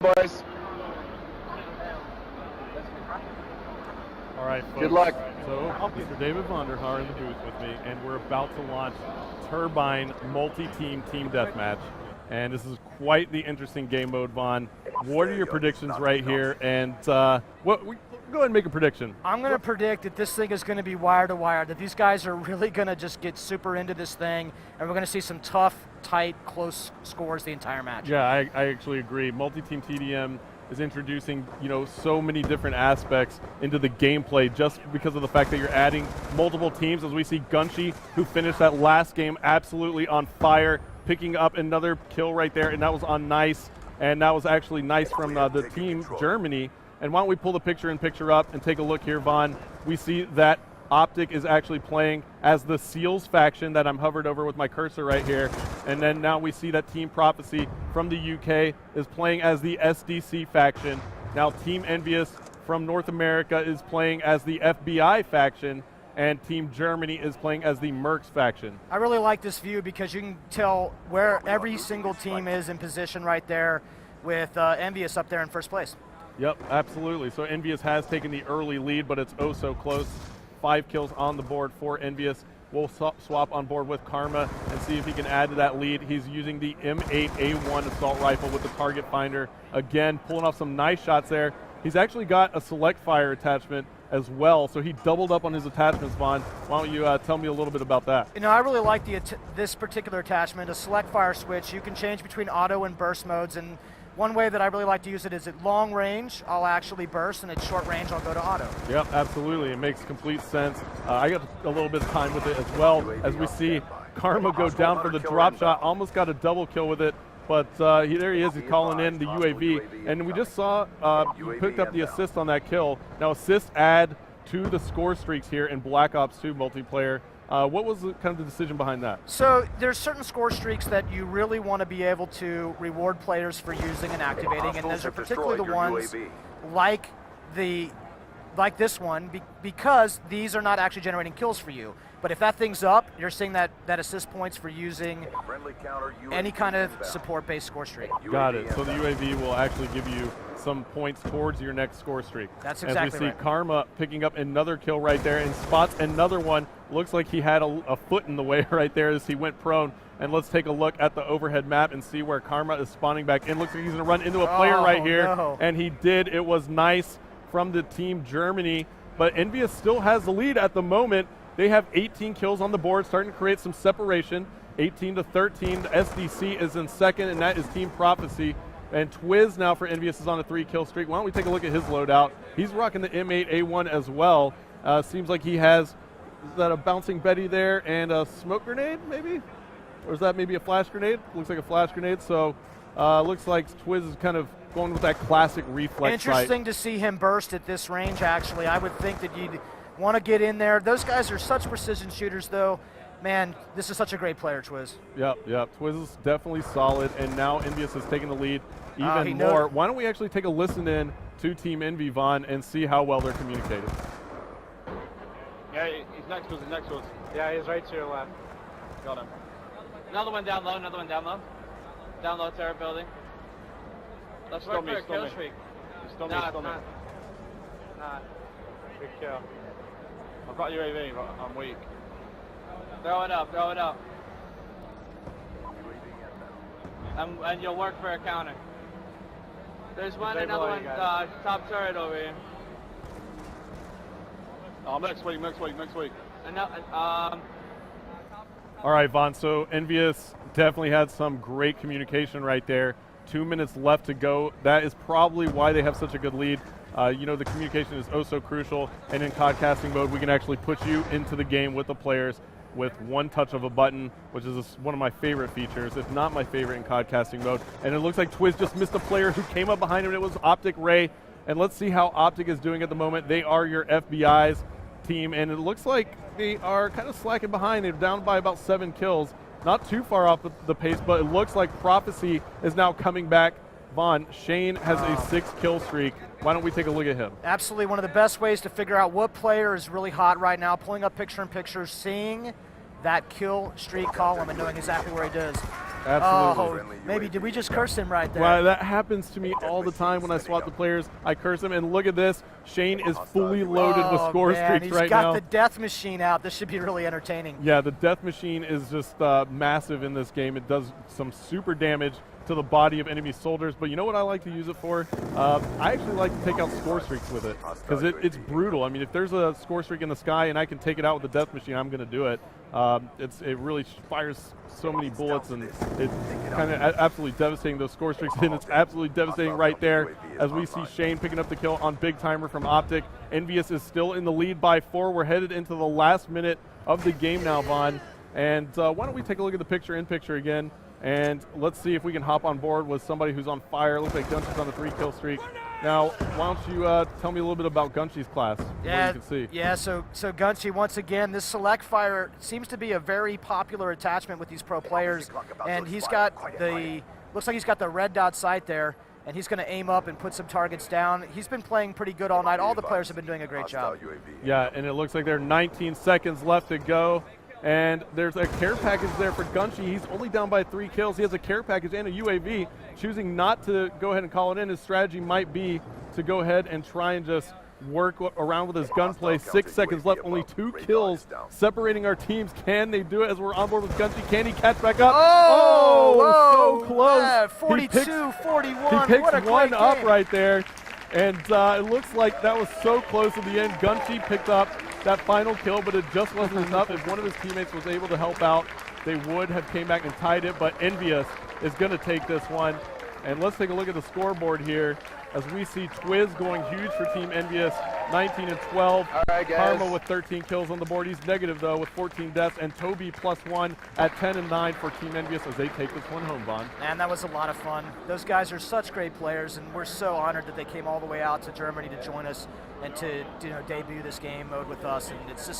boys. All right, folks. Good luck. So, Mr. David Vonderhaar in the booth with me, and we're about to launch Turbine Multi-Team Team Deathmatch. And this is quite the interesting game mode, Vaughn. What are your predictions right here? And go ahead and make a prediction. I'm going to predict that this thing is going to be wire to wire, that these guys are really going to just get super into this thing, and we're going to see some tough, tight, close scores the entire match. Yeah, I actually agree. Multi-Team TDM is introducing, so many different aspects into the gameplay just because of the fact that you're adding multiple teams, as we see Gunshi, who finished that last game absolutely on fire, picking up another kill right there, and that was on Nice, and that was actually Nice from the team Germany. And why don't we pull the picture-in-picture up and take a look here, Vaughn. We see that Optic is actually playing as the Seals faction that I'm hovered over with my cursor right here. And then now we see that Team Prophecy from the UK is playing as the SDC faction. Now Team Envious from North America is playing as the FBI faction, and Team Germany is playing as the Mercs faction. I really like this view because you can tell where every single team is in position right there, with Envious up there in first place. Yep, absolutely. So Envious has taken the early lead, but it's oh so close. 5 kills on the board for Envious. We'll swap on board with Karma and see if he can add to that lead. He's using the M8A1 assault rifle with the target finder. Again, pulling off some nice shots there. He's actually got a select fire attachment as well, so he doubled up on his attachments, Vaughn. Why don't you tell me a little bit about that? I really like this particular attachment, a select fire switch. You can change between auto and burst modes, and one way that I really like to use it is at long range, I'll actually burst, and at short range, I'll go to auto. Yep, absolutely. It makes complete sense. I got a little bit of time with it as well, as we see Karma go down for the drop shot, almost got a double kill with it, but there he is, he's calling in the UAV. And we just saw you picked up the assist on that kill. Now assists add to the score streaks here in Black Ops 2 multiplayer. What was kind of the decision behind that? So there's certain score streaks that you really want to be able to reward players for using and activating, and those are particularly the ones like this one, because these are not actually generating kills for you. But if that thing's up, you're seeing that assist points for using any kind of support-based score streak. Got it. So the UAV will actually give you some points towards your next score streak. That's exactly right. As we see Karma picking up another kill right there and spots another one. Looks like he had a foot in the way right there as he went prone. And let's take a look at the overhead map and see where Karma is spawning back in. Looks like he's going to run into a player right here. No. And he did. It was Nice from the Team Germany. But Envious still has the lead at the moment. They have 18 kills on the board, starting to create some separation. 18 to 13. The SDC is in second, and that is Team Prophecy. And Twiz now for Envious is on a 3-kill streak. Why don't we take a look at his loadout? He's rocking the M8A1 as well. Seems like he has, is that a bouncing Betty there and a smoke grenade maybe? Or is that maybe a flash grenade? Looks like a flash grenade. So looks like Twiz is kind of going with that classic reflex Interesting to see him burst at this range, actually. I would think that you'd want to get in there. Those guys are such precision shooters, though. Man, this is such a great player, Twiz. Yep. Twiz is definitely solid, and now Envious has taken the lead even more. Why don't we actually take a listen in to Team Envy, Vaughn, and see how well they're communicating? Yeah, he's next to us, Yeah, he's right to your left. Got him. Another one down low, Down low, turret building. Let's go for a kill streak. Still me. Nah. Good kill. I've got UAV, but I'm weak. Throw it up. And you'll work for a counter. There's another one, top turret over here. Oh, next week. And all right, Vaughn, so Envious definitely had some great communication right there. 2 minutes left to go. That is probably why they have such a good lead. The communication is oh so crucial, and in COD mode, we can actually put you into the game with the players with one touch of a button, which is one of my favorite features, if not my favorite in COD mode. And it looks like Twiz just missed a player who came up behind him. It was Optic Ray. And let's see how Optic is doing at the moment. They are your FBI's team, and it looks like they are kind of slacking behind. They're down by about 7 kills. Not too far off the pace, but it looks like Prophecy is now coming back. Vaughn, Shane has a 6-kill streak. Why don't we take a look at him? Absolutely, one of the best ways to figure out what player is really hot right now, pulling up picture-in-picture, seeing that kill streak column and knowing exactly where he does. Absolutely. Oh, maybe did we just curse him right there? Well, that happens to me all the time when I swap the players. I curse them, and look at this. Shane is fully loaded with score streaks right now. He's got the death machine out. This should be really entertaining. Yeah, the death machine is just massive in this game. It does some super damage to the body of enemy soldiers, but you know what I like to use it for? I actually like to take out score streaks with it, because it's brutal. I mean, if there's a score streak in the sky and I can take it out with the death machine, I'm going to do it. It really fires so many bullets, and it's kind of absolutely devastating, those score streaks, and it's absolutely devastating right there as we see Shane picking up the kill on Big Timer from Optic. Envious is still in the lead by 4. We're headed into the last minute of the game now, Vaughn. And why don't we take a look at the picture-in-picture again, and let's see if we can hop on board with somebody who's on fire. Looks like Gunshy's on the 3-kill streak. Now, why don't you tell me a little bit about Gunshy's class, yeah, what you can see. Yeah, so Gunshy, once again, this select fire seems to be a very popular attachment with these pro players, and he's got looks like he's got the red dot sight there, and he's going to aim up and put some targets down. He's been playing pretty good all night. All the players have been doing a great job. Yeah, and it looks like there are 19 seconds left to go. And there's a care package there for Gunshy. He's only down by 3 kills. He has a care package and a UAV. Choosing not to go ahead and call it in, his strategy might be to go ahead and try and just work around with his gunplay. 6 seconds left, only 2 kills separating our teams. Can they do it as we're on board with Gunshy? Can he catch back up? Oh, so close. Yeah, 42-41. He picks what a one great up game. right there. And it looks like that was so close at the end. Gunshy picked up that final kill, but it just wasn't enough. If one of his teammates was able to help out, they would have came back and tied it, but Envious is going to take this one. And let's take a look at the scoreboard here as we see Twiz going huge for Team Envious, 19 and 12. All right, guys. Karma with 13 kills on the board. He's negative, though, with 14 deaths. And Toby +1 at 10 and 9 for Team Envious as they take this one home, Vaughn. Man, that was a lot of fun. Those guys are such great players, and we're so honored that they came all the way out to Germany to join us and to debut this game mode with us. And it's just